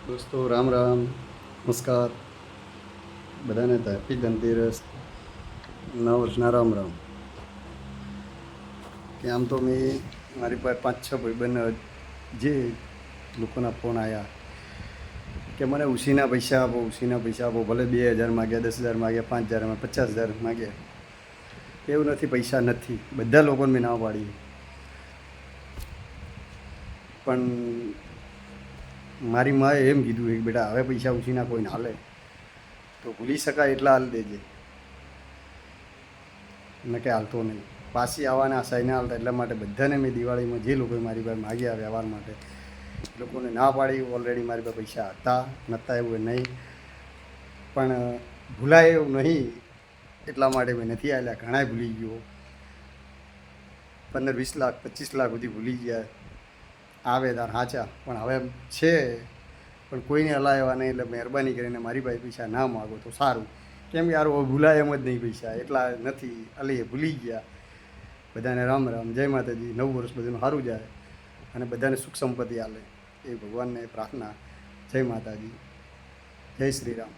દોસ્તો રામ રામ, નમસ્કાર બધાને. તો હેપી ધનતેરસ, નવા વર્ષના રામ રામ. કે આમ તો મેં મારી પાસે 5-6 ભાઈબંધ જે લોકોના ફોન આવ્યા કે મને ઉછીના પૈસા આપો, ઉછીના પૈસા આપો. ભલે 2,000 માગ્યા, 10,000 માગ્યા, 5,000 50,000 માગ્યા. એવું નથી, પૈસા નથી. બધા લોકોને મેં ના પાડી. પણ મારી માએ એમ કીધું કે બેટા હવે પૈસા ઉછીના કોઈને હાલે તો ભૂલી શકાય એટલા હાલ દેજે, ન કે હાલતો નહીં. પાછી આવવાના આશાય ના હાલતા. એટલા માટે બધાને મેં દિવાળીમાં જે લોકોએ મારી પાસે માગ્યા વ્યવહાર માટે એ લોકોને ના પાડી. ઓલરેડી મારી પાસે પૈસા હતા, નહોતા એવું નહીં, પણ ભૂલાય એવું નહીં એટલા માટે મેં નથી આવેલા. ઘણાય ભૂલી ગયો, 15-20 લાખ 25 લાખ સુધી ભૂલી ગયા. આવે તાર સાચા, પણ હવે છે પણ કોઈને હલાવ્યા નહીં. એટલે મહેરબાની કરીને મારી પાસે પૈસા ના માગો તો સારું. કેમ કે યાર ભૂલાય એમ જ નહીં પૈસા, એટલા નથી અલી ભૂલી ગયા. બધાને રામ રામ, જય માતાજી. નવું વર્ષ બધાનું સારું જાય અને બધાને સુખ સંપત્તિ આલે એ ભગવાનને પ્રાર્થના. જય માતાજી, જય શ્રી રામ.